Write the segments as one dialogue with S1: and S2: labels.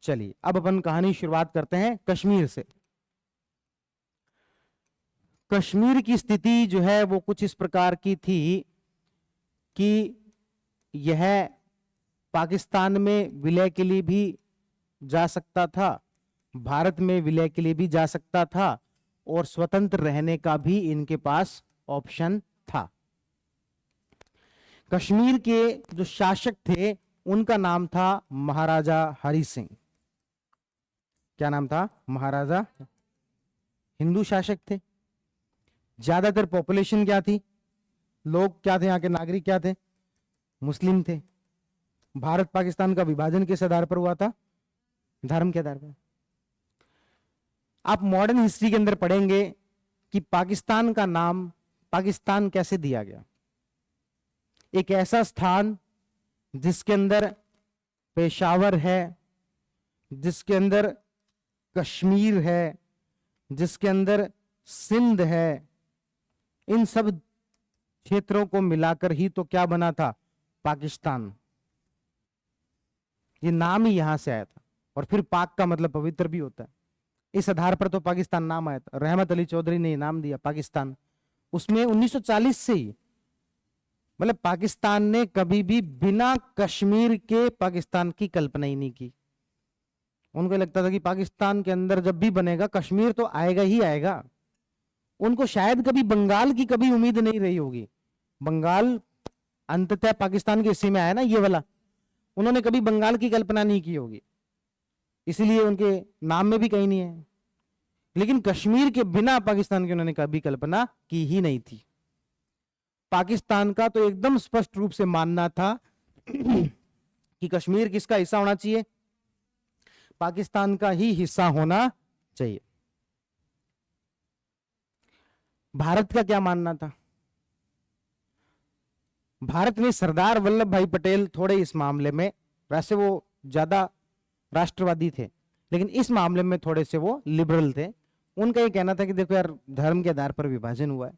S1: चलिए अब अपन कहानी शुरुआत करते हैं कश्मीर से। कश्मीर की स्थिति जो है वो कुछ इस प्रकार की थी कि यह पाकिस्तान में विलय के लिए भी जा सकता था, भारत में विलय के लिए भी जा सकता था और स्वतंत्र रहने का भी इनके पास ऑप्शन था। कश्मीर के जो शासक थे उनका नाम था महाराजा हरि सिंह। क्या नाम था? महाराजा। हिंदू शासक थे। ज्यादातर पॉपुलेशन क्या थी, लोग क्या थे, यहां के नागरिक क्या थे? मुस्लिम थे। भारत पाकिस्तान का विभाजन किस आधार पर हुआ था? धर्म के आधार पर। आप मॉडर्न हिस्ट्री के अंदर पढ़ेंगे कि पाकिस्तान का नाम पाकिस्तान कैसे दिया गया। एक ऐसा स्थान जिसके अंदर पेशावर है, जिसके अंदर कश्मीर है, जिसके अंदर सिंध है, इन सब क्षेत्रों को मिलाकर ही तो क्या बना था? पाकिस्तान। ये नाम ही यहां से आया था। और फिर पाक का मतलब पवित्र भी होता है। इस आधार पर तो पाकिस्तान नाम आया था। रहमत अली चौधरी ने नाम दिया पाकिस्तान। उसमें 1940 से ही, मतलब पाकिस्तान ने कभी भी बिना कश्मीर के पाकिस्तान की कल्पना ही नहीं की। उनको लगता था कि पाकिस्तान के अंदर जब भी बनेगा कश्मीर तो आएगा ही आएगा। उनको शायद कभी बंगाल की कभी उम्मीद नहीं रही होगी। बंगाल अंततः पाकिस्तान के हिस्से में आया ना, ये वाला। उन्होंने कभी बंगाल की कल्पना नहीं की होगी, इसीलिए उनके नाम में भी कहीं नहीं है। लेकिन कश्मीर के बिना पाकिस्तान की उन्होंने कभी कल्पना की ही नहीं थी। पाकिस्तान का तो एकदम स्पष्ट रूप से मानना था कि कश्मीर किसका हिस्सा होना चाहिए? पाकिस्तान का ही हिस्सा होना चाहिए। भारत का क्या मानना था? भारत में सरदार वल्लभ भाई पटेल थोड़े इस मामले में, वैसे वो ज्यादा राष्ट्रवादी थे लेकिन इस मामले में थोड़े से वो लिबरल थे। उनका ये कहना था कि देखो यार, धर्म के आधार पर विभाजन हुआ है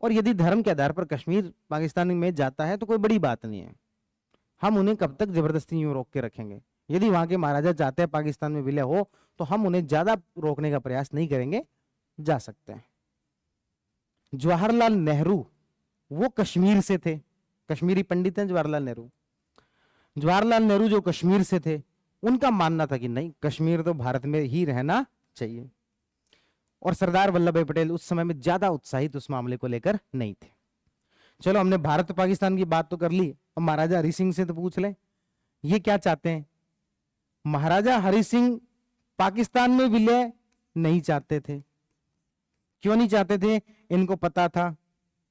S1: और यदि धर्म के आधार पर कश्मीर पाकिस्तान में जाता है तो कोई बड़ी बात नहीं है। हम उन्हें कब तक जबरदस्ती यूं रोक के रखेंगे? यदि वहां के महाराजा चाहते हैं पाकिस्तान में विलय हो तो हम उन्हें ज्यादा रोकने का प्रयास नहीं करेंगे, जा सकते हैं। जवाहरलाल नेहरू वो कश्मीर से थे, कश्मीरी पंडित हैं जवाहरलाल नेहरू। जवाहरलाल नेहरू जो कश्मीर से थे, उनका मानना था कि नहीं, कश्मीर तो भारत में ही रहना चाहिए। और सरदार वल्लभ भाई पटेल उस समय में ज्यादा उत्साहित उस मामले को लेकर नहीं थे। चलो, हमने भारत पाकिस्तान की बात तो कर ली, अब महाराजा हरि सिंह से तो पूछ लें, ये क्या चाहते हैं? महाराजा हरि सिंह पाकिस्तान में विलय नहीं चाहते थे। क्यों नहीं चाहते थे? इनको पता था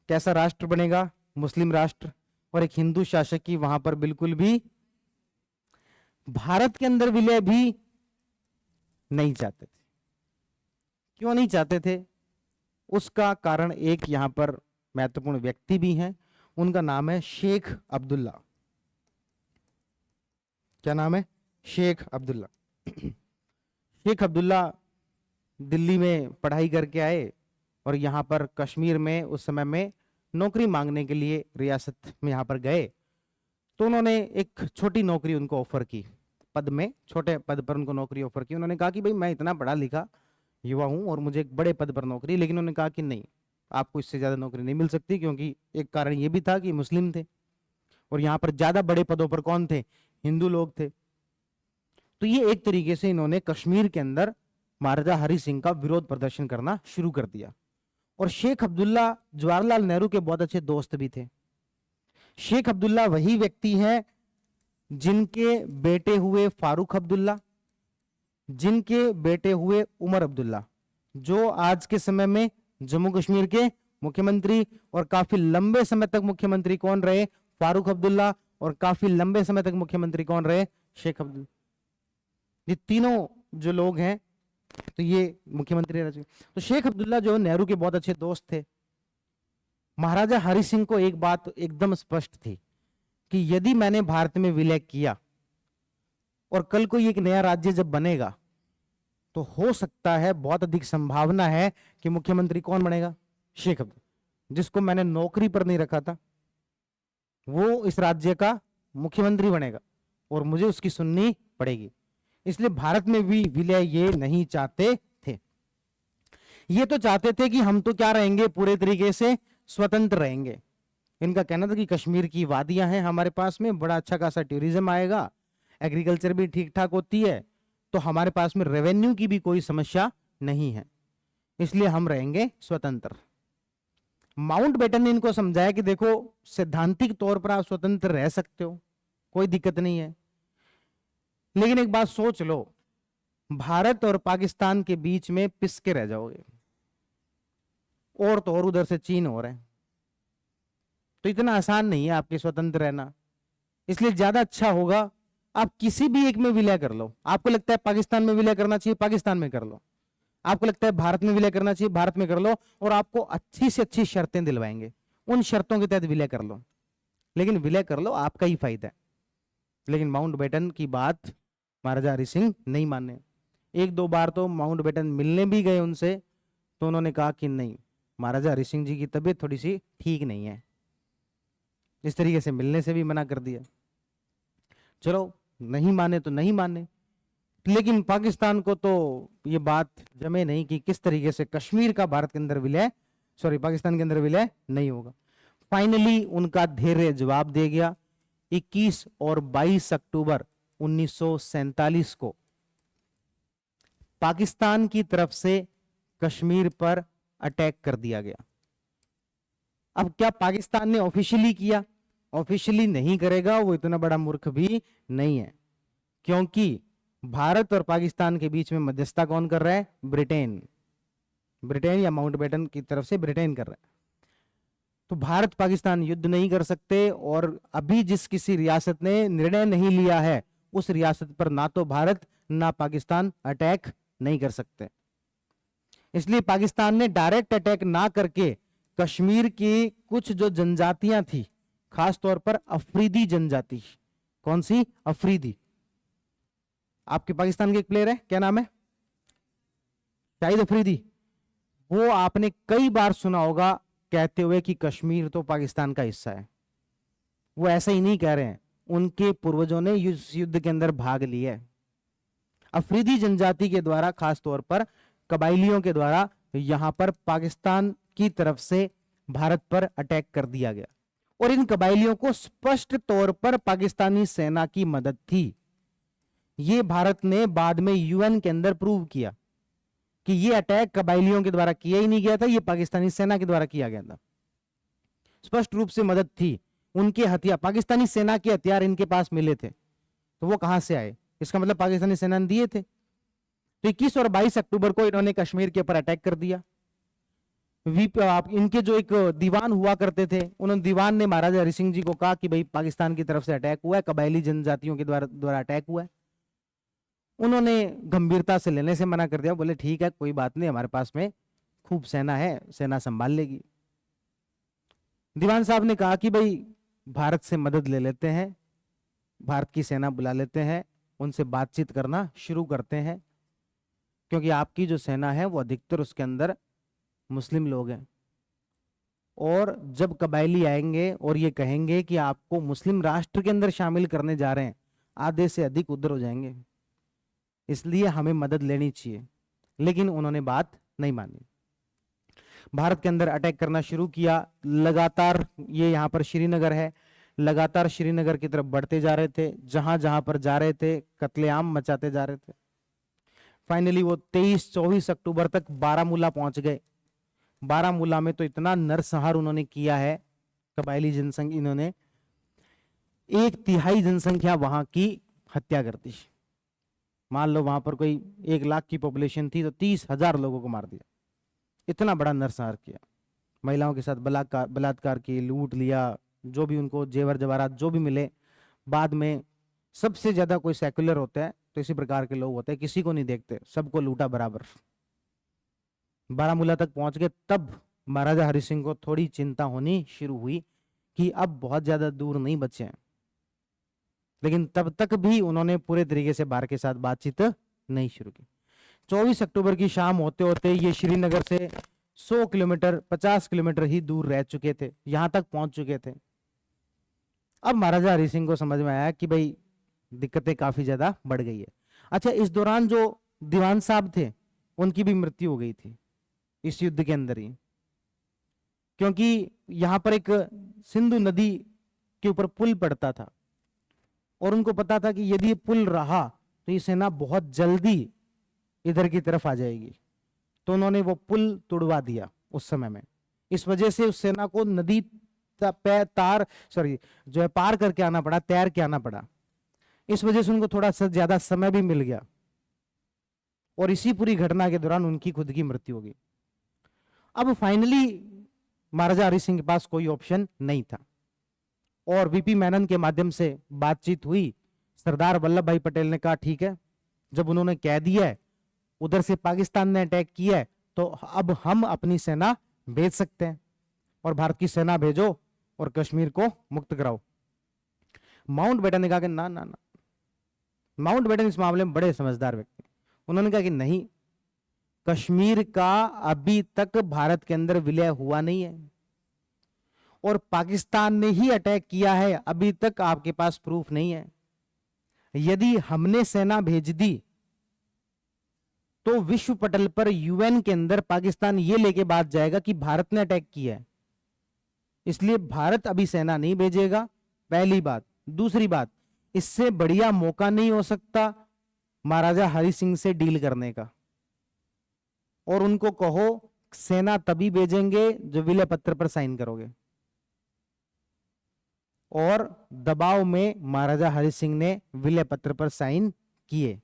S1: कैसा राष्ट्र बनेगा, मुस्लिम राष्ट्र, और एक हिंदू शासक की वहां पर बिल्कुल भी। भारत के अंदर विलय भी नहीं चाहते थे। क्यों नहीं चाहते थे? उसका कारण एक यहां पर महत्वपूर्ण व्यक्ति भी हैं, उनका नाम है शेख अब्दुल्ला। क्या नाम है? शेख अब्दुल्ला। शेख अब्दुल्ला दिल्ली में पढ़ाई करके आए और यहां पर कश्मीर में उस समय में नौकरी मांगने के लिए रियासत में यहां पर गए। तो उन्होंने एक छोटी नौकरी उनको ऑफर की, पद में, छोटे पद पर उनको नौकरी ऑफर की। उन्होंने कहा कि भाई मैं इतना पढ़ा लिखा युवा हूं और मुझे एक बड़े पद पर नौकरी, लेकिन उन्होंने कहा कि नहीं, आपको इससे ज्यादा नौकरी नहीं मिल सकती, क्योंकि एक कारण ये भी था कि मुस्लिम थे और यहां पर ज्यादा बड़े पदों पर कौन थे? हिंदू लोग थे। तो ये एक तरीके से इन्होंने कश्मीर के अंदर महाराजा हरि सिंह का विरोध प्रदर्शन करना शुरू कर दिया। और शेख अब्दुल्ला जवाहरलाल नेहरू के बहुत अच्छे दोस्त भी थे। शेख अब्दुल्ला वही व्यक्ति हैं जिनके बेटे हुए फारूक अब्दुल्ला, जिनके बेटे हुए उमर अब्दुल्ला, जो आज के समय में जम्मू कश्मीर के मुख्यमंत्री और काफी लंबे समय तक मुख्यमंत्री कौन रहे? फारूक अब्दुल्ला। और काफी लंबे समय तक मुख्यमंत्री कौन रहे? शेख अब्दुल्ला। ये तीनों जो लोग हैं तो ये मुख्यमंत्री रह चुके। तो शेख अब्दुल्ला जो नेहरू के बहुत अच्छे दोस्त थे। महाराजा हरि सिंह को एक बात एकदम स्पष्ट थी कि यदि मैंने भारत में विलय किया और कल को एक नया राज्य जब बनेगा तो हो सकता है, बहुत अधिक संभावना है कि मुख्यमंत्री कौन बनेगा? शेख अब्दुल्ला। जिसको मैंने नौकरी पर नहीं रखा था वो इस राज्य का मुख्यमंत्री बनेगा और मुझे उसकी सुननी पड़ेगी। इसलिए भारत में भी विलय ये नहीं चाहते थे। ये तो चाहते थे कि हम तो क्या रहेंगे, पूरे तरीके से स्वतंत्र रहेंगे। इनका कहना था कि कश्मीर की वादियां हैं हमारे पास में, बड़ा अच्छा खासा टूरिज्म आएगा, एग्रीकल्चर भी ठीक ठाक होती है, तो हमारे पास में रेवेन्यू की भी कोई समस्या नहीं है, इसलिए हम रहेंगे स्वतंत्र। माउंटबेटन ने इनको समझाया कि देखो सैद्धांतिक तौर पर आप स्वतंत्र रह सकते हो, कोई दिक्कत नहीं है, लेकिन एक बात सोच लो, भारत और पाकिस्तान के बीच में पिस के रह जाओगे, और तो और उधर से चीन हो रहा है, तो इतना आसान नहीं है आपके स्वतंत्र रहना। इसलिए ज्यादा अच्छा होगा आप किसी भी एक में विलय कर लो। आपको लगता है पाकिस्तान में विलय करना चाहिए, पाकिस्तान में कर लो। आपको लगता है भारत में विलय करना चाहिए, भारत में कर लो, और आपको अच्छी से अच्छी शर्तें दिलवाएंगे, उन शर्तों के तहत विलय कर लो, लेकिन विलय कर लो, आपका ही फायदा है। लेकिन माउंटबेटन की बात महाराजा हरि सिंह नहीं माने। एक दो बार तो माउंटबेटन मिलने भी गए उनसे, तो उन्होंने कहा कि नहीं, महाराजा हरि सिंह जी की तबीयत थोड़ी सी ठीक नहीं है, इस तरीके से मिलने से भी मना कर दिया। चलो नहीं माने तो नहीं माने, लेकिन पाकिस्तान को तो ये बात जमे नहीं कि किस तरीके से कश्मीर का भारत के अंदर विलय, सॉरी पाकिस्तान के अंदर विलय नहीं होगा। फाइनली उनका धैर्य जवाब दे गया। 21 और 22 अक्टूबर 1947 को पाकिस्तान की तरफ से कश्मीर पर अटैक कर दिया गया। अब क्या पाकिस्तान ने ऑफिशियली किया? ऑफिशियली नहीं करेगा, वो इतना बड़ा मूर्ख भी नहीं है, क्योंकि भारत और पाकिस्तान के बीच में मध्यस्थता कौन कर रहा है? ब्रिटेन। ब्रिटेन या माउंटबेटन की तरफ से ब्रिटेन कर रहा है। तो भारत पाकिस्तान युद्ध नहीं कर सकते, और अभी जिस किसी रियासत ने निर्णय नहीं लिया है उस रियासत पर ना तो भारत ना पाकिस्तान अटैक नहीं कर सकते। इसलिए पाकिस्तान ने डायरेक्ट अटैक ना करके कश्मीर की कुछ जो जनजातियां थी, खास तौर पर अफरीदी जनजाति, कौन सी? अफरीदी। आपके पाकिस्तान के एक प्लेयर है, क्या नाम है? शाहिद अफरीदी। वो आपने कई बार सुना होगा कहते हुए कि कश्मीर तो पाकिस्तान का हिस्सा है। वो ऐसा ही नहीं कह रहे हैं, उनके पूर्वजों ने इस युद्ध के अंदर भाग लिया है। अफरीदी जनजाति के द्वारा, खास तौर पर कबाइलियों के द्वारा, यहां पर पाकिस्तान की तरफ से भारत पर अटैक कर दिया गया, और इन कबाइलियों को स्पष्ट तौर पर पाकिस्तानी सेना की मदद थी। ये भारत ने बाद में यूएन के अंदर प्रूव किया कि ये अटैक कबाइलियों के द्वारा किया ही नहीं गया था, ये पाकिस्तानी सेना के द्वारा किया गया था। स्पष्ट रूप से मदद थी। उनके हथियार, पाकिस्तानी सेना के हथियार इनके पास मिले थे, तो वो कहां से आए? इसका मतलब पाकिस्तानी सेना ने दिए थे। तो 21 और 22 अक्टूबर को इन्होंने कश्मीर के ऊपर अटैक कर दिया। इनके जो एक दीवान हुआ करते थे, उन्होंने, दीवान ने महाराजा हरि सिंह जी को कहा कि भाई पाकिस्तान की तरफ से अटैक हुआ है, कबायली जनजातियों के द्वारा अटैक हुआ है। उन्होंने गंभीरता से लेने से मना कर दिया, बोले ठीक है कोई बात नहीं, हमारे पास में खूब सेना है, सेना संभाल लेगी। दीवान साहब ने कहा कि भाई भारत से मदद ले लेते हैं, भारत की सेना बुला लेते हैं, उनसे बातचीत करना शुरू करते हैं, क्योंकि आपकी जो सेना है वो अधिकतर उसके अंदर मुस्लिम लोग हैं, और जब कबायली आएंगे और ये कहेंगे कि आपको मुस्लिम राष्ट्र के अंदर शामिल करने जा रहे हैं, आधे से अधिक उधर हो जाएंगे, इसलिए हमें मदद लेनी चाहिए। लेकिन उन्होंने बात नहीं मानी, भारत के अंदर अटैक करना शुरू किया। लगातार, ये यहां पर श्रीनगर है, लगातार श्रीनगर की तरफ बढ़ते जा रहे थे, जहां जहां पर जा रहे थे कत्लेआम मचाते जा रहे थे। फाइनली वो 23-24 अक्टूबर तक बारामूला पहुंच गए। बारामूला में तो इतना नरसंहार उन्होंने किया है, कबायली जनसंख्या, इन्होंने 1/3 जनसंख्या वहां की हत्या कर दी। मान लो वहां पर कोई 1 लाख की पॉपुलेशन थी, तो 30,000 लोगों को मार दिया। इतना बड़ा नरसंहार किया, महिलाओं के साथ बलात्कार की, लूट लिया, जो भी उनको जेवर जवाहरात जो भी मिले। बाद में सबसे ज्यादा कोई सेक्युलर होता है तो इसी प्रकार के लोग होते हैं, किसी को नहीं देखते, सबको लूटा बराबर। बारामूला तक पहुंच गए, तब महाराजा हरि सिंह को थोड़ी चिंता होनी शुरू हुई कि अब बहुत ज्यादा दूर नहीं बचे हैं, लेकिन तब तक भी उन्होंने पूरे तरीके से भारत के साथ बातचीत नहीं शुरू की। 24 अक्टूबर की शाम होते होते ये श्रीनगर से 100 किलोमीटर 50 किलोमीटर ही दूर रह चुके थे, यहां तक पहुंच चुके थे। अब महाराजा हरि सिंह को समझ में आया कि भाई दिक्कतें काफी ज्यादा बढ़ गई है। अच्छा, इस दौरान जो दीवान साहब थे उनकी भी मृत्यु हो गई थी इस युद्ध के अंदर ही, क्योंकि यहां पर एक सिंधु नदी के ऊपर पुल पड़ता था और उनको पता था कि यदि ये पुल रहा तो ये सेना बहुत जल्दी इधर की तरफ आ जाएगी, तो उन्होंने वो पुल तुड़वा दिया उस समय में। इस वजह से उस सेना को नदी जो है पार करके आना पड़ा, तैर के आना पड़ा। इस वजह से उनको थोड़ा सा ज्यादा समय भी मिल गया और इसी पूरी घटना के दौरान उनकी खुद की मृत्यु हो गई। अब फाइनली महाराजा हरि सिंह के पास कोई ऑप्शन नहीं था और वीपी मेनन के माध्यम से बातचीत हुई। सरदार वल्लभ भाई पटेल ने कहा ठीक है, जब उन्होंने कह दिया है, उधर से पाकिस्तान ने अटैक किया है, तो अब हम अपनी सेना भेज सकते हैं और भारत की सेना भेजो और कश्मीर को मुक्त कराओ। माउंटबेटन ने कहा कि ना ना ना। माउंटबेटन इस मामले में बड़े समझदार व्यक्ति, उन्होंने कहा कि नहीं, कश्मीर का अभी तक भारत के अंदर विलय हुआ नहीं है और पाकिस्तान ने ही अटैक किया है, अभी तक आपके पास प्रूफ नहीं है। यदि हमने सेना भेज दी तो विश्व पटल पर यूएन के अंदर पाकिस्तान ये लेके बात जाएगा कि भारत ने अटैक किया है, इसलिए भारत अभी सेना नहीं भेजेगा, पहली बात। दूसरी बात, इससे बढ़िया मौका नहीं हो सकता महाराजा हरि सिंह से डील करने का, और उनको कहो सेना तभी भेजेंगे जो विलय पत्र पर साइन करोगे। और दबाव में महाराजा हरि सिंह ने विलय पत्र पर साइन किए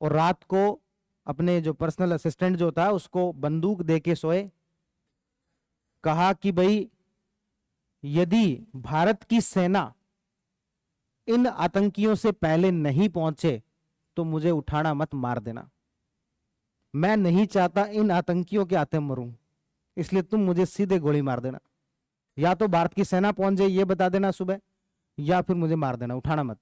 S1: और रात को अपने जो पर्सनल असिस्टेंट जो था उसको बंदूक देके सोए। कहा कि भाई यदि भारत की सेना इन आतंकियों से पहले नहीं पहुंचे तो मुझे उठाना मत, मार देना। मैं नहीं चाहता इन आतंकियों के हाथे मरूं, इसलिए तुम मुझे सीधे गोली मार देना, या तो भारत की सेना पहुंच जाए ये बता देना सुबह, या फिर मुझे मार देना, उठाना मत।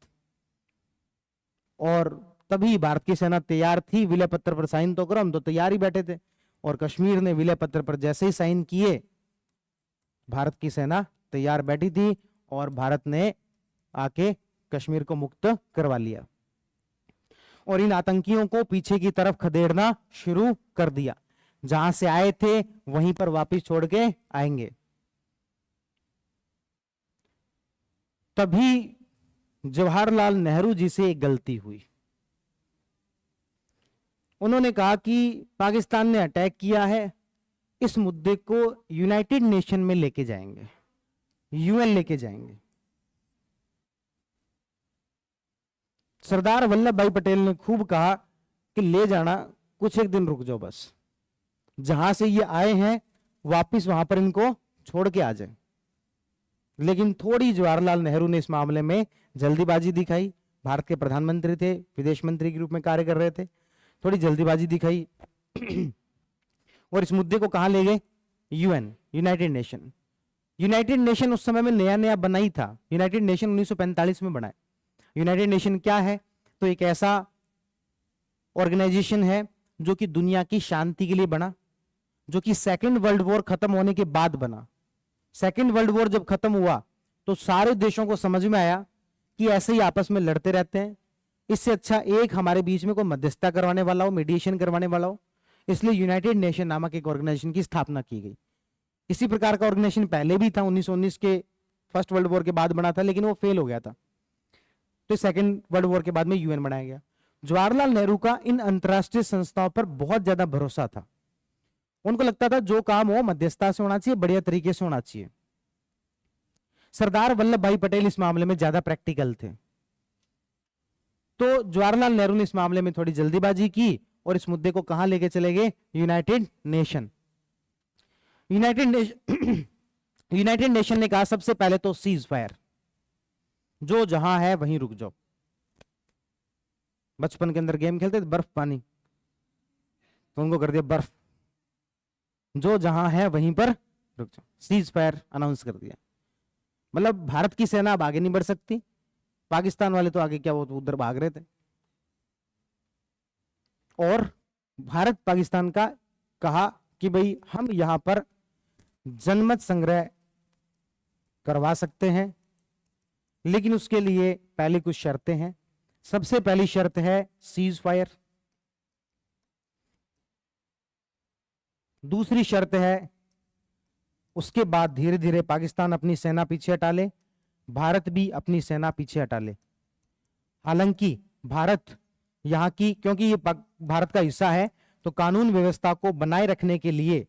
S1: और तभी भारत की सेना तैयार थी, विलय पत्र पर साइन तो करो, हम तो तैयार ही बैठे थे। और कश्मीर ने विलय पत्र पर जैसे ही साइन किए, भारत की सेना तैयार बैठी थी और भारत ने आके कश्मीर को मुक्त करवा लिया और इन आतंकियों को पीछे की तरफ खदेड़ना शुरू कर दिया। जहां से आए थे वहीं पर वापस छोड़ के आएंगे। तभी जवाहरलाल नेहरू जी से एक गलती हुई। उन्होंने कहा कि पाकिस्तान ने अटैक किया है, इस मुद्दे को यूनाइटेड नेशन में लेके जाएंगे, यूएन लेके जाएंगे। सरदार वल्लभ भाई पटेल ने खूब कहा कि ले जाना, कुछ एक दिन रुक जाओ, बस जहां से ये आए हैं वापस वहां पर इनको छोड़ के आ जाए। लेकिन थोड़ी जवाहरलाल नेहरू ने इस मामले में जल्दीबाजी दिखाई। भारत के प्रधानमंत्री थे, विदेश मंत्री के रूप में कार्य कर रहे थे, थोड़ी जल्दीबाजी दिखाई और इस मुद्दे को कहां ले गए? UN, United nation. United nation उस समय में नया नया बना ही था। यूनाइटेड नेशन 1945 में बना है। यूनाइटेड नेशन क्या है? तो एक ऐसा ऑर्गेनाइजेशन है जो कि दुनिया की शांति के लिए बना, जो कि सेकेंड वर्ल्ड वॉर खत्म होने के बाद बना। सेकेंड वर्ल्ड वॉर जब खत्म हुआ तो सारे देशों को समझ में आया कि ऐसे ही आपस में लड़ते रहते हैं, इससे अच्छा एक हमारे बीच में कोई मध्यस्थता करवाने वाला हो, मीडिएशन करवाने वाला हो। इसलिए यूनाइटेड नेशन नामक एक ऑर्गेनाइजेशन की स्थापना की गई। इसी प्रकार का ऑर्गेनाइजेशन पहले भी था, 1919 के फर्स्ट वर्ल्ड वॉर के बाद बना था, लेकिन वो फेल हो गया था। तो सेकेंड वर्ल्ड वॉर के बाद में यूएन बनाया गया। जवाहरलाल नेहरू का इन अंतरराष्ट्रीय संस्थाओं पर बहुत ज्यादा भरोसा था। उनको लगता था जो काम हो मध्यस्थता से होना चाहिए, बढ़िया तरीके से होना चाहिए। सरदार वल्लभ भाई पटेल इस मामले में ज्यादा प्रैक्टिकल थे, तो जवाहरलाल नेहरू ने इस मामले में थोड़ी जल्दीबाजी की और इस मुद्दे को कहां लेके चले गए? United nation. यूनाइटेड नेशन ने कहा सबसे पहले तो सीज फायर, जो जहां है वहीं रुक जाओ। बचपन के अंदर गेम खेलते थे बर्फ पानी, तो उनको कर दिया बर्फ, जो जहां है वहीं पर रुक जाओ, सीज फायर अनाउंस कर दिया। मतलब भारत की सेना अब आगे नहीं बढ़ सकती, पाकिस्तान वाले तो आगे क्या, वो तो उधर भाग रहे थे। और भारत पाकिस्तान का कहा कि भाई हम यहां पर जनमत संग्रह करवा सकते हैं, लेकिन उसके लिए पहले कुछ शर्तें हैं। सबसे पहली शर्त है सीज फायर, दूसरी शर्त है उसके बाद धीरे धीरे पाकिस्तान अपनी सेना पीछे हटा ले, भारत भी अपनी सेना पीछे हटा ले। हालांकि भारत यहां की, क्योंकि ये भारत का हिस्सा है, तो कानून व्यवस्था को बनाए रखने के लिए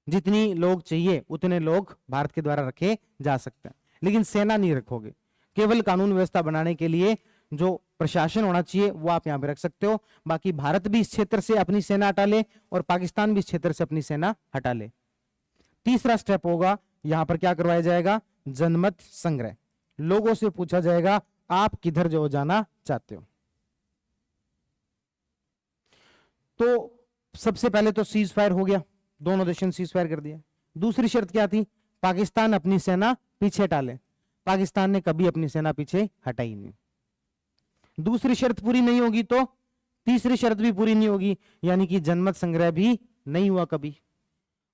S1: जितनी लोग चाहिए उतने लोग भारत के द्वारा रखे जा सकते हैं, लेकिन सेना नहीं रखोगे। केवल कानून व्यवस्था बनाने के लिए जो प्रशासन होना चाहिए वो आप यहां पे रख सकते हो। बाकी भारत भी इस क्षेत्र से अपनी सेना हटा ले और पाकिस्तान भी इस क्षेत्र से अपनी सेना हटा ले। तीसरा स्टेप होगा, यहां पर क्या करवाया जाएगा, जनमत संग्रह। लोगों से पूछा जाएगा आप किधर जो जाना चाहते हो। तो सबसे पहले तो सीज फायर हो गया, दोनों देशों ने सीज फायर कर दिया। दूसरी शर्त क्या थी, पाकिस्तान अपनी सेना पीछे हटा ले। पाकिस्तान ने कभी अपनी सेना पीछे हटाई नहीं। दूसरी शर्त पूरी नहीं होगी तो तीसरी शर्त भी पूरी नहीं होगी, यानी कि जनमत संग्रह भी नहीं हुआ कभी।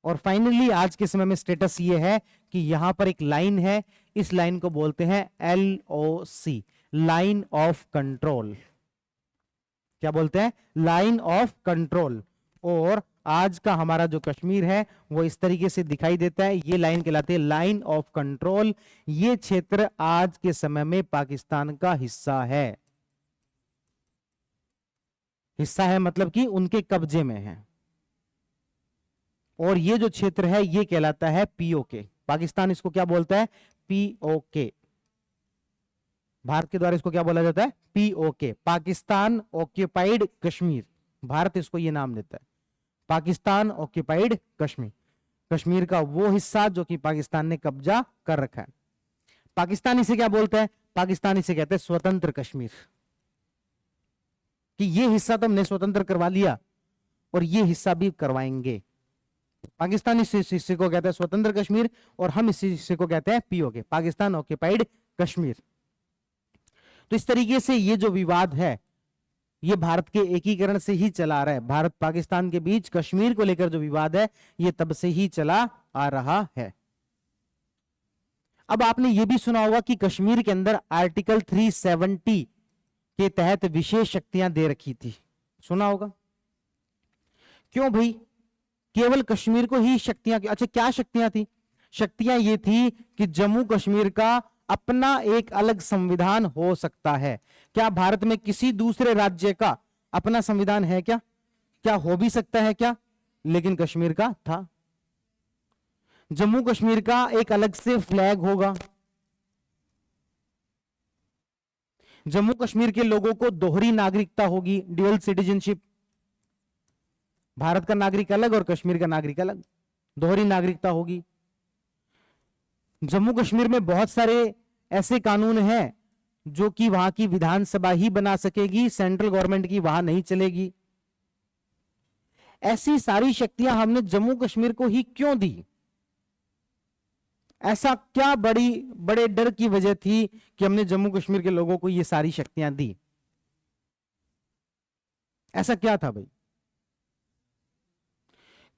S1: और फाइनली आज के समय में स्टेटस ये है कि यहां पर एक लाइन है, इस लाइन को बोलते हैं LOC, लाइन ऑफ कंट्रोल। क्या बोलते हैं, लाइन ऑफ कंट्रोल। और आज का हमारा जो कश्मीर है वो इस तरीके से दिखाई देता है, ये लाइन कहलाती है लाइन ऑफ कंट्रोल। ये क्षेत्र आज के समय में पाकिस्तान का हिस्सा है। हिस्सा है मतलब कि उनके कब्जे में है। और ये जो क्षेत्र है ये कहलाता है POK। पाकिस्तान इसको क्या बोलता है, POK। भारत के द्वारा इसको क्या बोला जाता है, POK, पाकिस्तान ऑक्यूपाइड कश्मीर। भारत इसको ये नाम देता है, पाकिस्तान ऑक्यूपाइड कश्मीर। कश्मीर का वो हिस्सा जो कि पाकिस्तान ने कब्जा कर रखा है। पाकिस्तान इसे क्या बोलता है, पाकिस्तान इसे कहते हैं स्वतंत्र कश्मीर, कि ये हिस्सा तो हमने स्वतंत्र करवा लिया और ये हिस्सा भी करवाएंगे। पाकिस्तान इस हिस्से को कहता है स्वतंत्र कश्मीर और हम इस हिस्से को कहते हैं POK, पाकिस्तान ऑक्यूपाइड कश्मीर। तो इस तरीके से ये जो विवाद है ये भारत के एकीकरण से ही चला आ रहा है। भारत पाकिस्तान के बीच कश्मीर को लेकर जो विवाद है ये तब से ही चला आ रहा है। अब आपने ये भी सुना होगा कि कश्मीर के अंदर आर्टिकल 370 के तहत विशेष शक्तियां दे रखी थी, सुना होगा। क्यों भाई, केवल कश्मीर को ही शक्तियां, अच्छा क्या शक्तियां थी, शक्तियां ये थी कि जम्मू कश्मीर का अपना एक अलग संविधान हो सकता है। क्या भारत में किसी दूसरे राज्य का अपना संविधान है क्या, क्या हो भी सकता है क्या, लेकिन कश्मीर का था। जम्मू कश्मीर का एक अलग से फ्लैग होगा। जम्मू कश्मीर के लोगों को दोहरी नागरिकता होगी, ड्यूअल सिटीजनशिप। भारत का नागरिक अलग और कश्मीर का नागरिक अलग, दोहरी नागरिकता होगी। जम्मू कश्मीर में बहुत सारे ऐसे कानून हैं जो कि वहां की विधानसभा ही बना सकेगी, सेंट्रल गवर्नमेंट की वहां नहीं चलेगी। ऐसी सारी शक्तियां हमने जम्मू कश्मीर को ही क्यों दी, ऐसा क्या बड़े डर की वजह थी कि हमने जम्मू कश्मीर के लोगों को ये सारी शक्तियां दी, ऐसा क्या था भाई।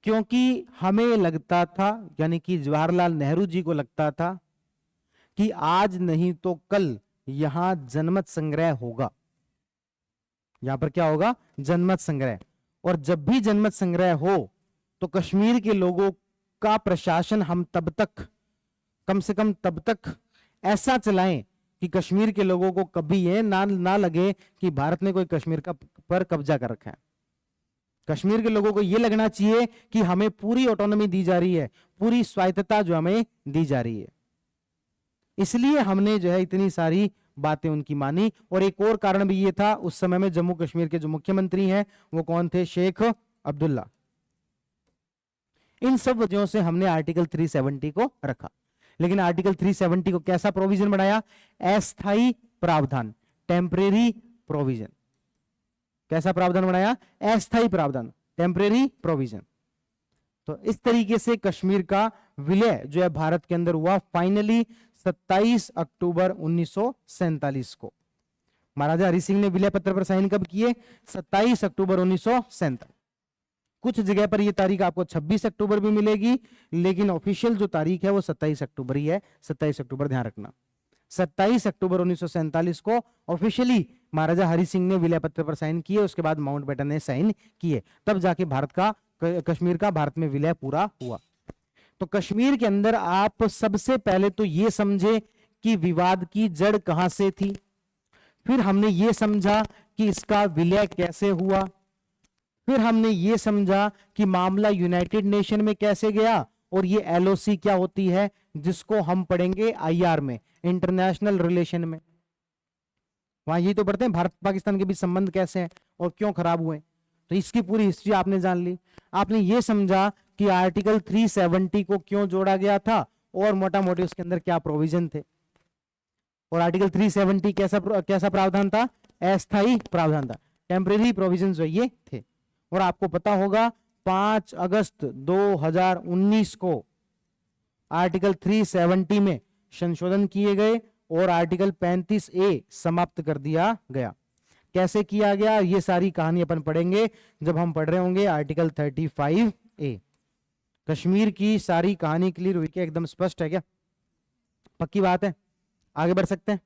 S1: क्योंकि हमें लगता था, यानी कि जवाहरलाल नेहरू जी को लगता था कि आज नहीं तो कल यहां जनमत संग्रह होगा। यहां पर क्या होगा, जनमत संग्रह। और जब भी जनमत संग्रह हो तो कश्मीर के लोगों का प्रशासन हम तब तक, कम से कम तब तक ऐसा चलाएं कि कश्मीर के लोगों को कभी ये ना लगे कि भारत ने कोई कश्मीर का पर कब्जा कर रखा है। कश्मीर के लोगों को यह लगना चाहिए कि हमें पूरी ऑटोनॉमी दी जा रही है, पूरी स्वायत्तता जो हमें दी जा रही है। इसलिए हमने जो है इतनी सारी बातें उनकी मानी। और एक और कारण भी ये था, उस समय में जम्मू कश्मीर के जो मुख्यमंत्री हैं वो कौन थे, शेख अब्दुल्ला। इन सब वजहों से हमने आर्टिकल 370 को रखा। लेकिन आर्टिकल 370 को कैसा प्रोविजन बनाया, अस्थायी प्रावधान, टेम्परेरी प्रोविजन। कैसा प्रावधान बनाया, अस्थायी प्रावधान, टेम्परेरी प्रोविजन। तो इस तरीके से कश्मीर का विलय जो है भारत के अंदर हुआ फाइनली 27 अक्टूबर 1947 को। महाराजा हरि सिंह ने विलय पत्र पर साइन कब किए, 27 अक्टूबर 1947। कुछ जगह पर यह तारीख आपको 26 अक्टूबर भी मिलेगी, लेकिन ऑफिशियल जो तारीख है वो 27 अक्टूबर ही है। 27 अक्टूबर ध्यान रखना, 27 अक्टूबर 1947 को ऑफिशियली महाराजा हरि सिंह ने विलय पत्र पर साइन किए, उसके बाद माउंटबेटन ने साइन किए, तब जाके भारत का कश्मीर का भारत में विलय पूरा हुआ। तो कश्मीर के अंदर आप सबसे पहले तो ये समझे कि विवाद की जड़ कहां से थी, फिर हमने ये समझा कि इसका विलय कैसे हुआ, फिर हमने ये समझा कि मामला यूनाइटेड नेशन में कैसे गया, और ये एलओसी क्या होती है जिसको हम पढ़ेंगे आईआर में, इंटरनेशनल रिलेशन में। वहां यही तो पढ़ते हैं भारत पाकिस्तान के बीच संबंध कैसे हैं और क्यों खराब हुए। तो इसकी पूरी हिस्ट्री आपने जान ली। आपने ये समझा कि आर्टिकल 370 को क्यों जोड़ा गया था और मोटा मोटी उसके अंदर क्या प्रोविजन थे। और आर्टिकल 370 कैसा प्रावधान था? अस्थायी प्रावधान था, टेम्परेरी प्रोविजन जो ये थे। और आपको पता होगा 5 अगस्त 2019 को आर्टिकल 370 में संशोधन किए गए और आर्टिकल 35A समाप्त कर दिया गया। कैसे किया गया ये सारी कहानी अपन पढ़ेंगे जब हम पढ़ रहे होंगे आर्टिकल 35A। कश्मीर की सारी कहानी क्लियर हुई क्या? एकदम स्पष्ट है क्या? पक्की बात है? आगे बढ़ सकते हैं।